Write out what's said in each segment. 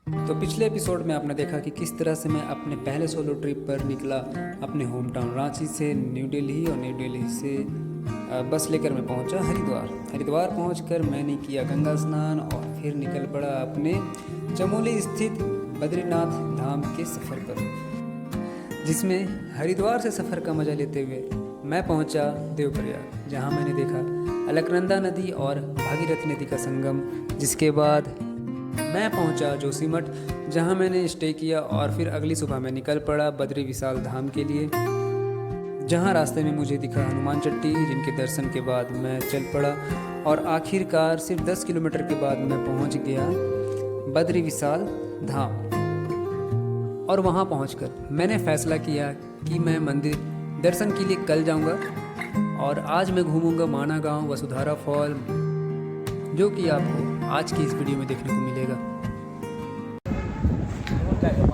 तो पिछले एपिसोड में आपने देखा कि किस तरह से मैं अपने पहले सोलो ट्रिप पर निकला अपने होम टाउन रांची से न्यू दिल्ली, और न्यू दिल्ली से बस लेकर मैं पहुंचा हरिद्वार। हरिद्वार पहुंचकर मैंने किया गंगा स्नान और फिर निकल पड़ा अपने चमोली स्थित बद्रीनाथ धाम के सफ़र पर, जिसमें हरिद्वार से सफ़र का मज़ा लेते हुए मैं पहुंचा देवप्रयाग, जहां मैंने देखा अलकनंदा नदी और भागीरथी नदी का संगम। जिसके बाद मैं पहुंचा जोशीमठ, जहां मैंने स्टे किया और फिर अगली सुबह मैं निकल पड़ा बद्री विशाल धाम के लिए, जहां रास्ते में मुझे दिखा हनुमान चट्टी, जिनके दर्शन के बाद मैं चल पड़ा और आखिरकार सिर्फ 10 किलोमीटर के बाद मैं पहुंच गया बद्री विशाल धाम। और वहां पहुंचकर मैंने फैसला किया कि मैं मंदिर दर्शन के लिए कल जाऊंगा और आज मैं घूमूंगा माना गांव, वसुधारा फॉल, जो कि आपको आज की इस वीडियो में देखने को मिलेगा।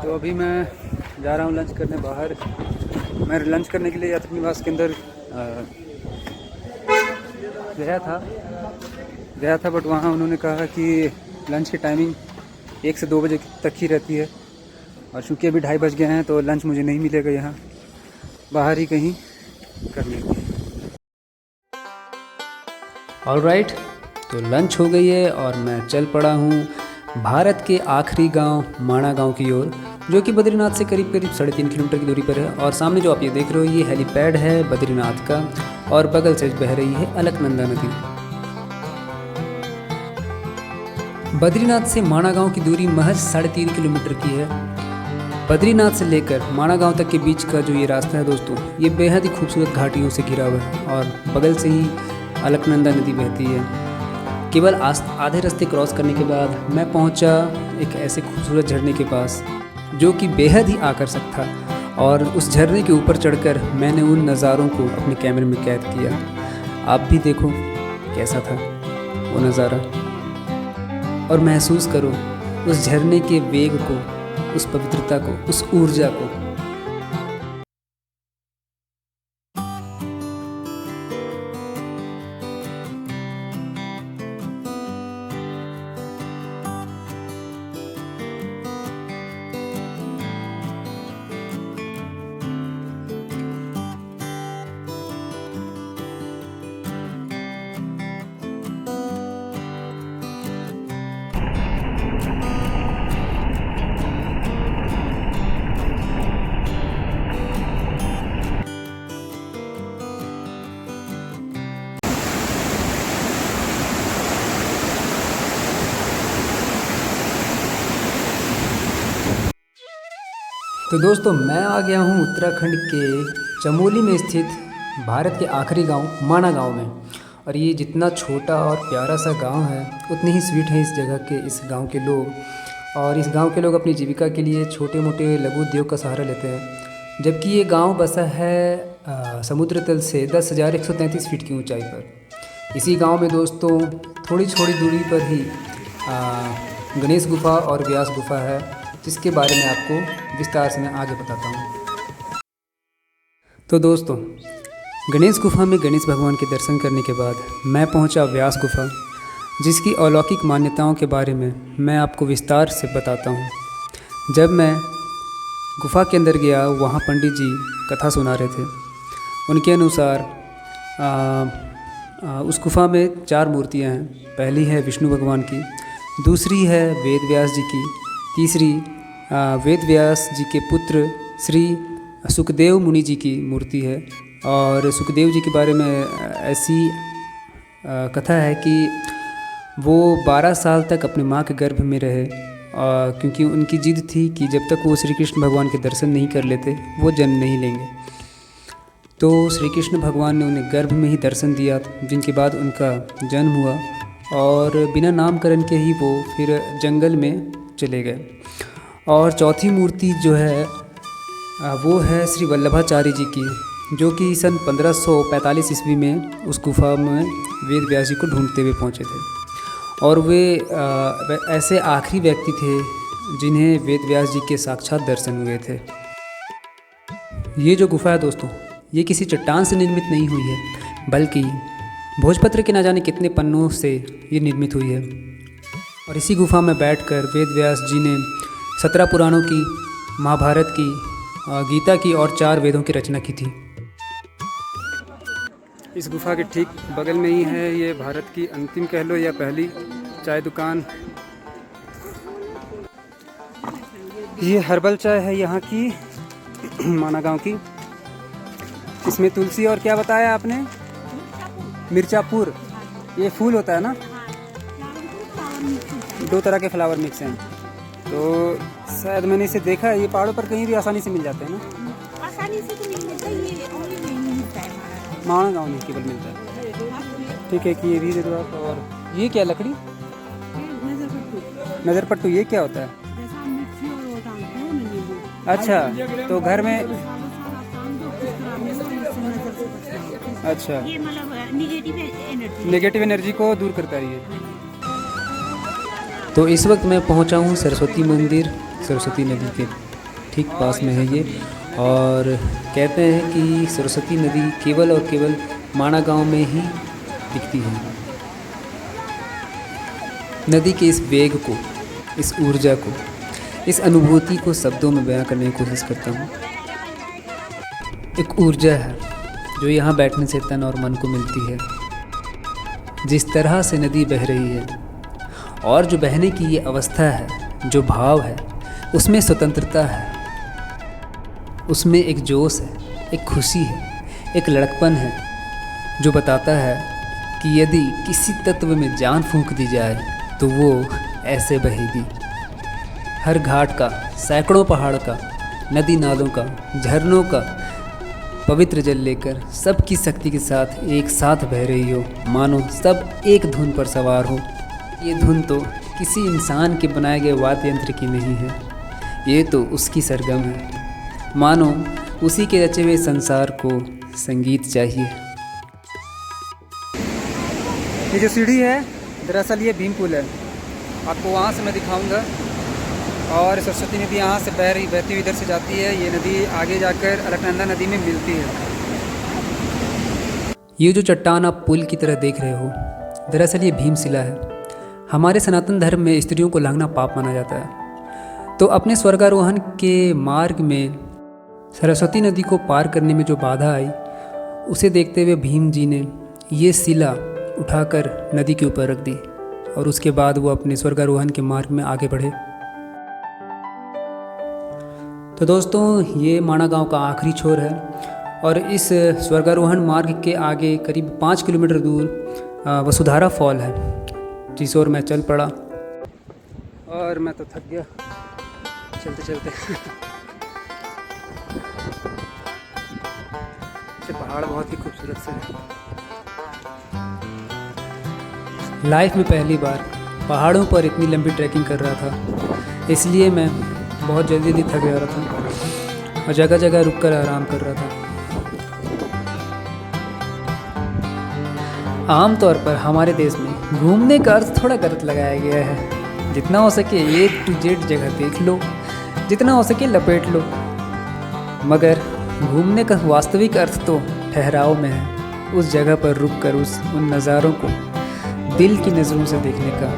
तो अभी मैं जा रहा हूँ लंच करने बाहर। मैं लंच करने के लिए यात्री निवास के अंदर गया था बट वहाँ उन्होंने कहा कि लंच की टाइमिंग 1 से 2 बजे तक ही रहती है, और चूँकि अभी 2:30 बज गए हैं तो लंच मुझे नहीं मिलेगा, यहाँ बाहर ही कहीं कर लेंगे। ऑलराइट, तो लंच हो गई है और मैं चल पड़ा हूँ भारत के आखिरी गांव माणा गांव की ओर, जो कि बद्रीनाथ से करीब 3.5 किलोमीटर की दूरी पर है। और सामने जो आप ये देख रहे हो ये हेलीपैड है बद्रीनाथ का, और बगल से बह रही है अलकनंदा नदी। बद्रीनाथ से माणा गांव की दूरी महज 3.5 किलोमीटर की है। बद्रीनाथ से लेकर माणा गांव तक के बीच का जो ये रास्ता है दोस्तों, ये बेहद ही खूबसूरत घाटियों से घिरा हुआ है, और बगल से ही अलकनंदा नदी बहती है। केवल आधे रास्ते क्रॉस करने के बाद मैं पहुंचा एक ऐसे खूबसूरत झरने के पास, जो कि बेहद ही आकर्षक था, और उस झरने के ऊपर चढ़कर मैंने उन नज़ारों को अपने कैमरे में कैद किया। आप भी देखो कैसा था वो नज़ारा, और महसूस करो उस झरने के वेग को, उस पवित्रता को, उस ऊर्जा को। तो दोस्तों मैं आ गया हूँ उत्तराखंड के चमोली में स्थित भारत के आखिरी गांव माणा गांव में। और ये जितना छोटा और प्यारा सा गांव है, उतने ही स्वीट है इस जगह के, इस गांव के लोग। और इस गांव के लोग अपनी जीविका के लिए छोटे मोटे लघु उद्योग का सहारा लेते हैं, जबकि ये गांव बसा है समुद्र तल से 10,133 फीट की ऊंचाई पर। इसी गांव में दोस्तों थोड़ी थोड़ी दूरी पर ही गणेश गुफा और व्यास गुफा है, जिसके बारे में आपको विस्तार से मैं आगे बताता हूँ। तो दोस्तों गणेश गुफा में गणेश भगवान के दर्शन करने के बाद मैं पहुँचा व्यास गुफा, जिसकी अलौकिक मान्यताओं के बारे में मैं आपको विस्तार से बताता हूँ। जब मैं गुफा के अंदर गया, वहाँ पंडित जी कथा सुना रहे थे। उनके अनुसार उस गुफा में 4 मूर्तियाँ हैं। पहली है विष्णु भगवान की, दूसरी है वेद व्यास जी की, तीसरी वेद व्यास जी के पुत्र श्री सुखदेव मुनि जी की मूर्ति है। और सुखदेव जी के बारे में ऐसी कथा है कि वो 12 साल तक अपनी माँ के गर्भ में रहे, क्योंकि उनकी जिद थी कि जब तक वो श्री कृष्ण भगवान के दर्शन नहीं कर लेते वो जन्म नहीं लेंगे। तो श्री कृष्ण भगवान ने उन्हें गर्भ में ही दर्शन दिया, जिनके बाद उनका जन्म हुआ, और बिना नामकरण के ही वो फिर जंगल में चले गए। और चौथी मूर्ति जो है वो है श्री वल्लभाचार्य जी की, जो कि सन 1545 ईस्वी में उस गुफा में वेद व्यास जी को ढूंढते हुए पहुँचे थे। और वे ऐसे आखिरी व्यक्ति थे जिन्हें वेद व्यास जी के साक्षात दर्शन हुए थे। ये जो गुफा है दोस्तों, ये किसी चट्टान से निर्मित नहीं हुई है, बल्कि भोजपत्र के न जाने कितने पन्नों से ये निर्मित हुई है। और इसी गुफा में बैठकर वेद व्यास जी ने 17 पुराणों की, महाभारत की, गीता की और 4 वेदों की रचना की थी। इस गुफा के ठीक बगल में ही है ये भारत की अंतिम कह लो या पहली चाय दुकान। ये हर्बल चाय है यहाँ की, माना गांव की। इसमें तुलसी और क्या बताया आपने? मिर्चापुर। ये फूल होता है ना? 2 तरह के फ्लावर मिक्स हैं। तो शायद मैंने इसे देखा है, ये पहाड़ों पर कहीं भी आसानी से मिल जाते हैं ना? आसानी से तो नहीं मिलता, ये ओनली नहीं मिलता है हमारा। माना गाँव में केवल मिलता है। ठीक है कि ये भी दे दो आप। और ये क्या लकड़ी? नज़र पट्टू। ये क्या होता है? अच्छा, तो घर में, अच्छा, ये मतलब नेगेटिव एनर्जी को दूर करता है ये। तो इस वक्त मैं पहुंचा हूं सरस्वती मंदिर, सरस्वती नदी के ठीक पास में है ये। और कहते हैं कि सरस्वती नदी केवल और केवल माना गांव में ही दिखती है। नदी के इस वेग को, इस ऊर्जा को, इस अनुभूति को शब्दों में बयां करने की कोशिश करता हूँ। एक ऊर्जा है जो यहाँ बैठने से तन और मन को मिलती है। जिस तरह से नदी बह रही है और जो बहने की ये अवस्था है, जो भाव है, उसमें स्वतंत्रता है, उसमें एक जोश है, एक खुशी है, एक लड़कपन है जो बताता है कि यदि किसी तत्व में जान फूंक दी जाए तो वो ऐसे बहेगी। हर घाट का, सैकड़ों पहाड़ का, नदी नालों का, झरनों का पवित्र जल लेकर सबकी शक्ति के साथ एक साथ बह रही हो, मानो सब एक धुन पर सवार हो। ये धुन तो किसी इंसान के बनाए गए वाद्य यंत्र की नहीं है, ये तो उसकी सरगम है। मानो उसी के रचे हुए संसार को संगीत चाहिए। ये जो सीढ़ी है दरअसल ये भीम पुल है, आपको वहाँ से मैं दिखाऊंगा। और सरस्वती नदी यहाँ से बहती हुई इधर से जाती है। ये नदी आगे जाकर अलकनंदा नदी में मिलती है। ये जो चट्टान आप पुल की तरह देख रहे हो, दरअसल ये भीमशिला है। हमारे सनातन धर्म में स्त्रियों को लांघना पाप माना जाता है। तो अपने स्वर्गारोहण के मार्ग में सरस्वती नदी को पार करने में जो बाधा आई, उसे देखते हुए भीम जी ने ये शिला उठाकर नदी के ऊपर रख दी और उसके बाद वो अपने स्वर्गारोहण के मार्ग में आगे बढ़े। तो दोस्तों, ये माना गांव का आखिरी छोर है और इस स्वर्गारोहण मार्ग के आगे करीब 5 किलोमीटर दूर वसुधारा फॉल है, जिस ओर मैं चल पड़ा। और मैं तो थक गया चलते चलते। ये पहाड़ बहुत ही खूबसूरत से है। लाइफ में पहली बार पहाड़ों पर इतनी लंबी ट्रैकिंग कर रहा था, इसलिए मैं बहुत जल्दी थक जा रहा था और जगह जगह रुक कर आराम कर रहा था। आमतौर पर हमारे देश में घूमने का अर्थ थोड़ा गलत लगाया गया है। जितना हो सके A to Z जगह देख लो, जितना हो सके लपेट लो। मगर घूमने का वास्तविक अर्थ तो ठहराव में है, उस जगह पर रुक कर उन नज़ारों को दिल की नज़रों से देखने का।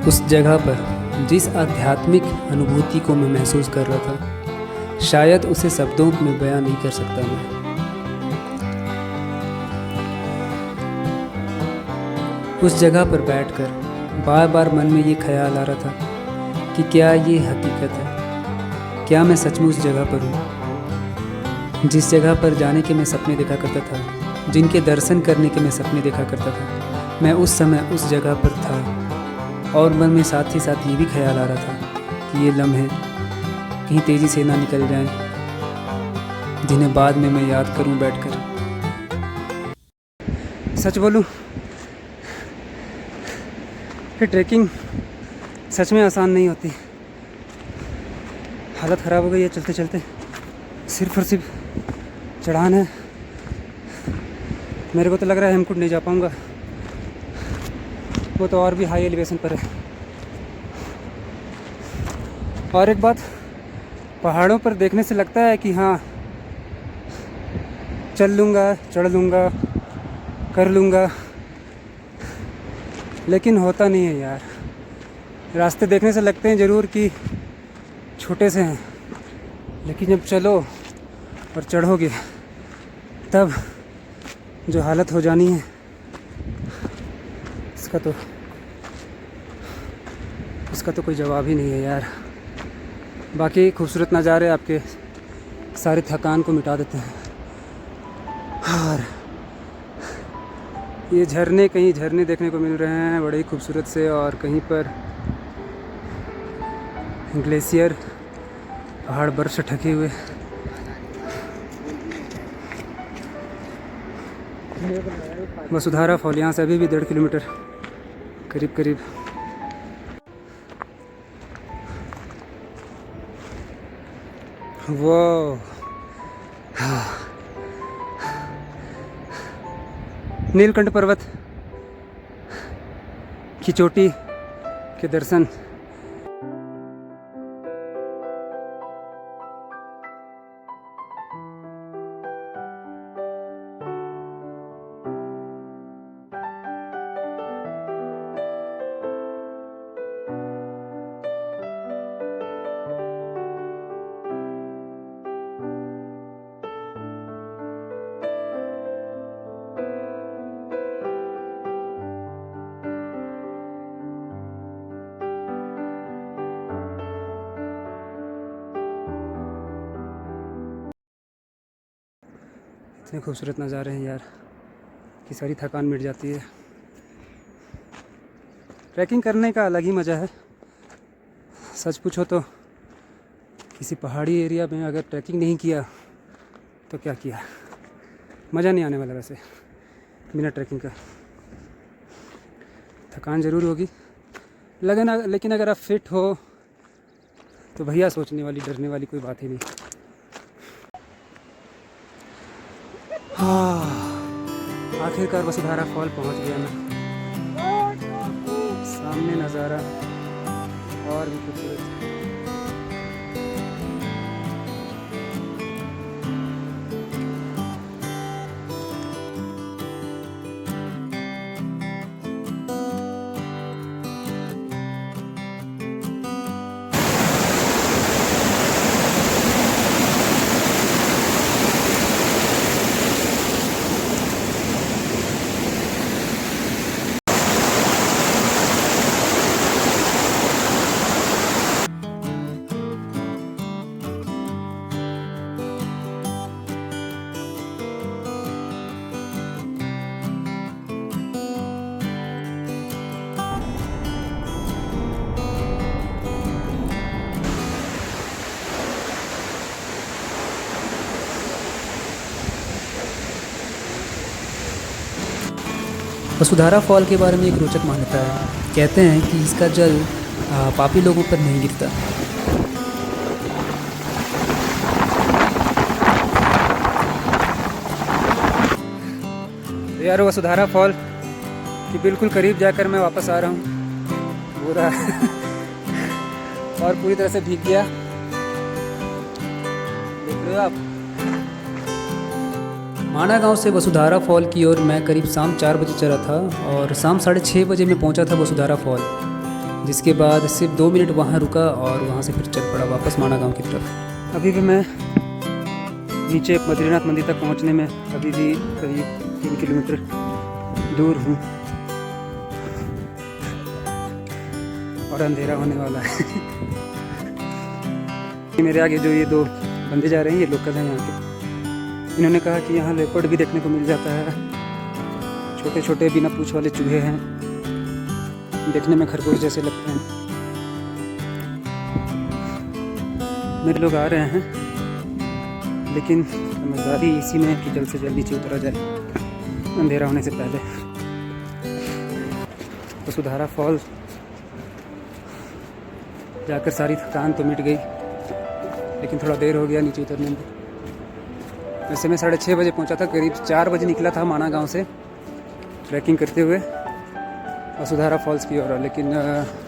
उस जगह पर जिस आध्यात्मिक अनुभूति को मैं महसूस कर रहा था, शायद उसे शब्दों में बयां नहीं कर सकता मैं। उस जगह पर बैठकर बार बार मन में ये ख्याल आ रहा था कि क्या ये हकीकत है, क्या मैं सचमुच उस जगह पर हूँ जिस जगह पर जाने के मैं सपने देखा करता था, जिनके दर्शन करने के मैं सपने देखा करता था। मैं उस समय उस जगह पर था और मन में साथ ही साथ ये भी ख्याल आ रहा था कि ये लम्हे कहीं तेज़ी से ना निकल जाएं, जिन्हें बाद में मैं याद करूं बैठकर। सच बोलूं, ये ट्रैकिंग सच में आसान नहीं होती। हालत ख़राब हो गई है चलते चलते। सिर्फ और सिर्फ चढ़ान है। मेरे को तो लग रहा है हेमकुंड नहीं जा पाऊँगा, वो तो और भी हाई एलिवेशन पर है। और एक बात, पहाड़ों पर देखने से लगता है कि हाँ, चल लूँगा, चढ़ लूँगा, कर लूँगा, लेकिन होता नहीं है यार। रास्ते देखने से लगते हैं ज़रूर कि छोटे से हैं, लेकिन जब चलो और चढ़ोगे तब जो हालत हो जानी है इसका तो कोई जवाब ही नहीं है यार। बाकी खूबसूरत नज़ारे आपके सारी थकान को मिटा देते हैं। और ये झरने, कहीं झरने देखने को मिल रहे हैं बड़े ही खूबसूरत से, और कहीं पर ग्लेशियर, पहाड़ बर्फ से ढके हुए। वसुधारा फॉल यहाँ से अभी भी 1.5 किलोमीटर करीब। वो नीलकंठ पर्वत की चोटी के दर्शन। इतने खूबसूरत नज़ारे हैं यार कि सारी थकान मिट जाती है। ट्रैकिंग करने का अलग ही मज़ा है। सच पूछो तो किसी पहाड़ी एरिया में अगर ट्रैकिंग नहीं किया तो क्या किया, मज़ा नहीं आने वाला वैसे बिना ट्रैकिंग का। थकान ज़रूर होगी लेकिन अगर आप फिट हो तो भैया सोचने वाली, डरने वाली कोई बात ही नहीं। हाँ, आखिरकार वसुधारा फॉल पहुंच गया मैं। सामने नज़ारा और भी खूबसूरत। वसुधारा फॉल के बारे में एक रोचक मान्यता है। कहते हैं कि इसका जल पापी लोगों पर नहीं गिरता। यार वसुधारा फॉल के बिल्कुल करीब जाकर मैं वापस आ रहा हूँ पूरा और पूरी तरह से भीग गया। देख रहे हो आप। माना गांव से वसुधारा फॉल की ओर मैं करीब शाम 4 बजे चला था और शाम 6:30 बजे मैं पहुंचा था वसुधारा फॉल, जिसके बाद सिर्फ 2 मिनट वहां रुका और वहां से फिर चल पड़ा वापस माना गांव की तरफ। अभी भी मैं नीचे बद्रीनाथ मंदिर तक पहुंचने में अभी भी करीब 3 किलोमीटर दूर हूँ और अंधेरा होने वाला है। मेरे आगे जो ये 2 बंदे जा रहे हैं, ये लोकल हैं यहाँ के। इन्होंने कहा कि यहाँ लेपर्ड भी देखने को मिल जाता है। छोटे छोटे बिना पूँछ वाले चूहे हैं, देखने में खरगोश जैसे लगते हैं। मेरे लोग आ रहे हैं, लेकिन समझदारी इसी में है कि जल्द से जल्द नीचे उतरा जाए अंधेरा होने से पहले। वसुधारा फॉल जाकर सारी थकान तो मिट गई, लेकिन थोड़ा देर हो गया नीचे उतरने में। वैसे मैं 6:30 बजे पहुंचा था, करीब 4 बजे निकला था माना गांव से ट्रैकिंग करते हुए वसुधारा फॉल्स की ओर, लेकिन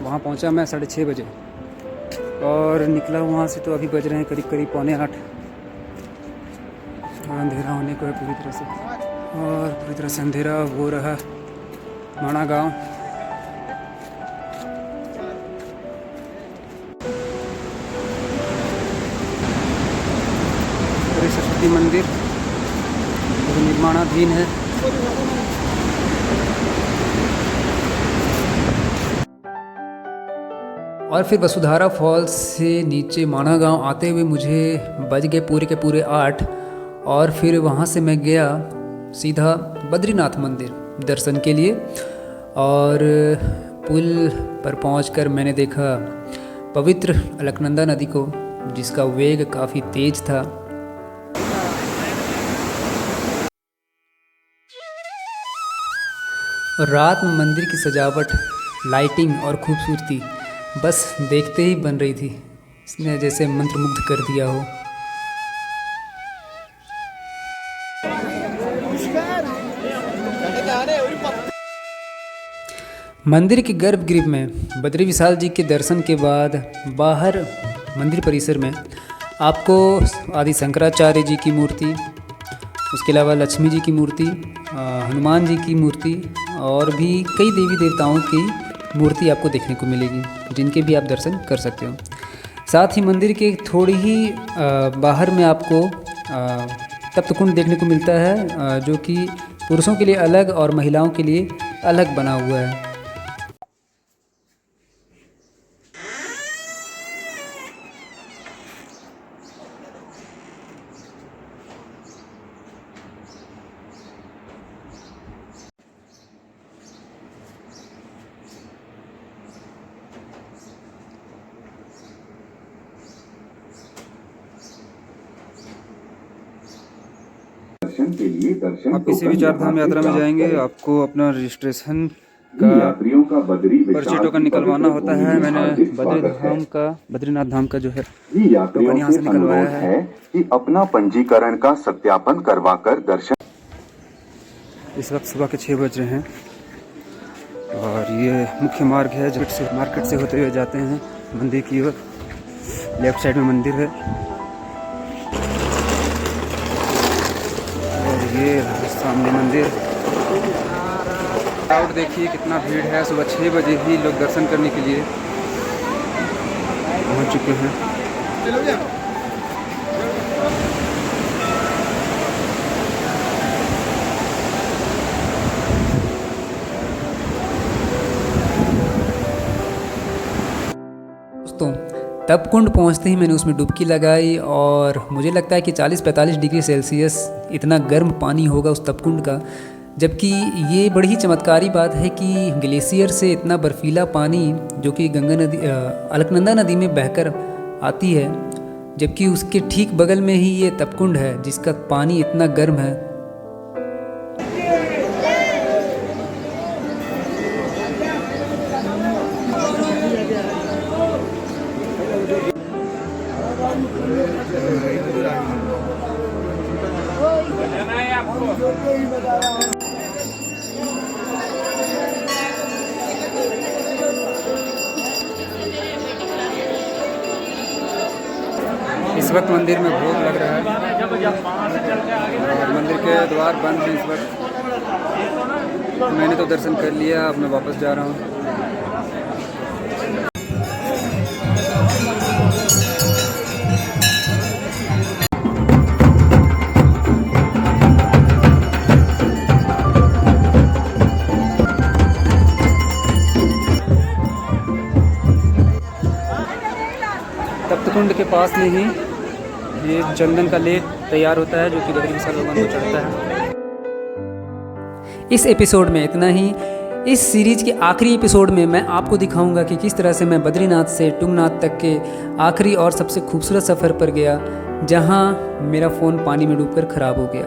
वहां पहुंचा मैं 6:30 बजे और निकला वहां से तो अभी बज रहे हैं करीब 7:45। अंधेरा होने को है पूरी तरह से, और पूरी तरह से अंधेरा हो रहा माणा गांव। सरस्वती मंदिर जो निर्माणाधीन है। और फिर वसुधारा फॉल्स से नीचे माणा गांव आते हुए मुझे बज गए पूरे के पूरे 8, और फिर वहाँ से मैं गया सीधा बद्रीनाथ मंदिर दर्शन के लिए। और पुल पर पहुंचकर मैंने देखा पवित्र अलकनंदा नदी को, जिसका वेग काफ़ी तेज था। और रात में मंदिर की सजावट, लाइटिंग और खूबसूरती बस देखते ही बन रही थी, इसने जैसे मंत्रमुग्ध कर दिया हो। मंदिर के गर्भगृह में बद्री विशाल जी के दर्शन के बाद बाहर मंदिर परिसर में आपको आदि शंकराचार्य जी की मूर्ति, उसके अलावा लक्ष्मी जी की मूर्ति, हनुमान जी की मूर्ति और भी कई देवी देवताओं की मूर्ति आपको देखने को मिलेगी, जिनके भी आप दर्शन कर सकते हो। साथ ही मंदिर के थोड़ी ही बाहर में आपको तप्तकुंड देखने को मिलता है, जो कि पुरुषों के लिए अलग और महिलाओं के लिए अलग बना हुआ है। के लिए दर्शन आप किसी भी चारधाम यात्रा में जाएंगे, आपको अपना रजिस्ट्रेशन का यात्रियों का पर्ची टोकन निकलवाना होता है। मैंने बद्रीनाथ धाम का जो है टोकन यहाँ से निकलवाया है कि अपना पंजीकरण का सत्यापन करवाकर दर्शन। इस वक्त सुबह के 6 बज रहे हैं और ये मुख्य मार्ग है जो मार्केट से होते हुए जाते हैं मंदिर की ओर। लेफ्ट साइड में मंदिर है और ये सामने मंदिर। क्राउड देखिए कितना भीड़ है। सुबह 6 बजे ही लोग दर्शन करने के लिए पहुंच चुके हैं। दोस्तों, तपकुंड पहुंचते ही मैंने उसमें डुबकी लगाई और मुझे लगता है कि 40-45 डिग्री सेल्सियस इतना गर्म पानी होगा उस तपकुंड का। जबकि ये बड़ी ही चमत्कारी बात है कि ग्लेशियर से इतना बर्फीला पानी जो कि गंगा नदी अलकनंदा नदी में बहकर आती है, जबकि उसके ठीक बगल में ही ये तपकुंड है जिसका पानी इतना गर्म है। इस वक्त मंदिर में भोग लग रहा है और मंदिर के द्वार बंद हैं इस वक्त। मैंने तो दर्शन कर लिया, अब मैं वापस जा रहा हूँ। तप्तकुंड के पास में ही ये चंदन का लेप तैयार होता है जो कि बद्री विशाल भगवान को चढ़ता है। इस एपिसोड में इतना ही। इस सीरीज के आखिरी एपिसोड में मैं आपको दिखाऊंगा कि किस तरह से मैं बद्रीनाथ से टुंगनाथ तक के आखिरी और सबसे खूबसूरत सफ़र पर गया, जहां मेरा फ़ोन पानी में डूबकर ख़राब हो गया।